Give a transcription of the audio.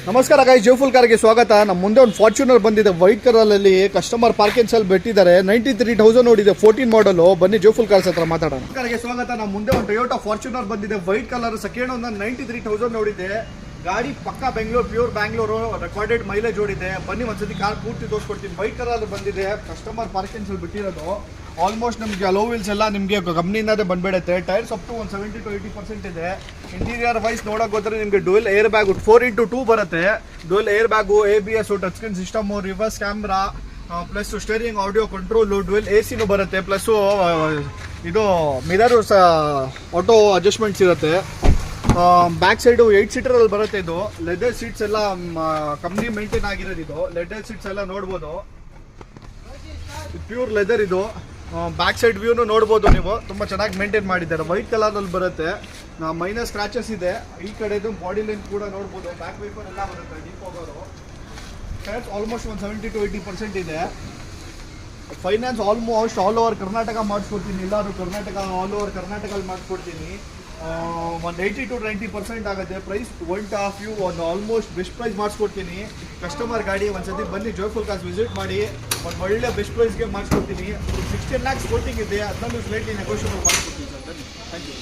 ನಮಸ್ಕಾರ ಗಾಯ್ಸ್, ಜೋಫುಲ್ ಕಾರ್ಗೆ ಸ್ವಾಗತ. ನಮ್ಮ ಮುಂದೆ ಒಂದು ಫಾರ್ಚುನರ್ ಬಂದಿದೆ ವೈಟ್ ಕಲರಲ್ಲಿ. ಕಸ್ಟಮರ್ ಪಾರ್ಕಿಂಗ್ ಸೆಲ್ ಬಿಟ್ಟಿದ್ದಾರೆ. 93,000 ನೋಡಿದೆ, 14 ಮಾಡಲು. ಬನ್ನಿ ಜೋಫುಲ್ ಕಾರ್ಸ್ ಹತ್ರ ಮಾತಾಡೋಣ. ಕಾರ್ಗೆ ಸ್ವಾಗತ. ನಮ್ಮ ಮುಂದೆ ಒಂದು ಟೊಯೋಟಾ ಫಾರ್ಚುನರ್ ಬಂದಿದೆ ವೈಟ್ ಕಲರ್. ಸೆಕೆಂಡ್ ಒಂದು 93,000 ನೋಡಿದೆ. ಗಾಡಿ ಪಕ್ಕ Bengaluru, pure Bangalore, recorded mileage ಓಡಿದೆ. ಬನ್ನಿ ಒಂದ್ಸತಿ ಕಾರ್ ಪೂರ್ತಿ ತೋರಿಸ್ಕೊಡ್ತೀನಿ. ವೈಟ್ ಕಲರ್ ಬಂದಿದೆ, ಕಸ್ಟಮರ್ ಪಾರ್ಕಿಂಗ್ ಸೆಲ್ ಬಿಟ್ಟಿರೋದು. ಆಲ್ಮೋಸ್ಟ್ ನಿಮಗೆ ಲೋ ವೀಲ್ಸ್ ಎಲ್ಲ ನಿಮಗೆ ಕಂಪ್ನಿಯಿಂದೇ ಬಂದ್ಬಿಡುತ್ತೆ. ಟೈರ್ಸ್ ಅಪ್ ಟು ಒಂದು 70 to 80% ಇದೆ. ಇಂಟೀರಿಯರ್ ವೈಸ್ ನೋಡೋಕೆ ಹೋದ್ರೆ ನಿಮಗೆ ಡುವೆಲ್ ಏರ್ ಬ್ಯಾಗು 4x2 ಬರುತ್ತೆ. Dual air bag, ABS, touch screen system, reverse camera, plus steering audio control, dual AC ಬರುತ್ತೆ. ಪ್ಲಸ್ಸು ಇದು ಮಿರರು ಆಟೋ ಅಡ್ಜಸ್ಟ್ಮೆಂಟ್ಸ್ ಇರುತ್ತೆ. ಬ್ಯಾಕ್ ಸೈಡು 8 ಸೀಟರಲ್ಲಿ ಬರುತ್ತೆ. ಇದು ಲೆದರ್ ಸೀಟ್ಸ್ ಎಲ್ಲ ಕಂಪ್ನಿ ಮೇಂಟೈನ್ ಆಗಿರೋದು. ಇದು ಲೆದರ್ ಸೀಟ್ಸ್ ಎಲ್ಲ ನೋಡ್ಬೋದು, ಪ್ಯೂರ್ ಲೆದರ್ ಇದು. ಬ್ಯಾಕ್ ಸೈಡ್ ವ್ಯೂನು ನೋಡ್ಬೋದು ನೀವು, ತುಂಬ ಚೆನ್ನಾಗಿ ಮೇಂಟೈನ್ ಮಾಡಿದ್ದಾರೆ. ವೈಟ್ ಕಲರಲ್ಲಿ ಬರುತ್ತೆ. ಮೈನರ್ ಸ್ಕ್ರಾಚಸ್ ಇದೆ. ಈ ಕಡೆದು ಬಾಡಿ ಲೈನ್ ಕೂಡ ನೋಡ್ಬೋದು. ಬ್ಯಾಕ್ ವೈಪರ್ ಎಲ್ಲ ಬರುತ್ತೆ. ಡೀಪ್ ಹೋಗೋರು ಟೈರ್ಸ್ ಆಲ್ಮೋಸ್ಟ್ ಒಂದು 70 to 80% ಇದೆ. Finance almost all over Karnataka ಮಾಡಿಸ್ಕೊಡ್ತೀನಿ. ಎಲ್ಲರೂ ಕರ್ನಾಟಕ, ಆಲ್ ಓವರ್ ಕರ್ನಾಟಕಲ್ಲಿ ಮಾಡಿಸ್ಕೊಡ್ತೀನಿ. ಒಂದು 80 to 90% ಆಗುತ್ತೆ. ಪ್ರೈಸ್ ಒನ್ ಆಫ್ ಯು ಒಂದು ಆಲ್ಮೋಸ್ಟ್ ಬೆಸ್ಟ್ ಪ್ರೈಸ್ ಮಾಡಿಸ್ಕೊಡ್ತೀನಿ. ಕಸ್ಟಮರ್ ಗಾಡಿ ಒಂದ್ಸತಿ ಬನ್ನಿ ಜೋಯ್ಫುಲ್ ಕಾರ್ಸ್ ವಿಸಿಟ್ ಮಾಡಿ. ಒಂದು ಒಳ್ಳೆ ಬೆಸ್ಟ್ ಪ್ರೈಸ್ಗೆ ಮಾಡಿಸ್ಕೊಡ್ತೀನಿ. 16 lakhs ಕೋಟಿಂಗ್ ಇದೆ, ಅದನ್ನು ಸ್ಲೈಟ್ಲಿ ನೆಗೋಷಿಯಬಲ್ ಮಾಡಿಸ್ಕೊಡ್ತೀನಿ ಸರ್. Thank you.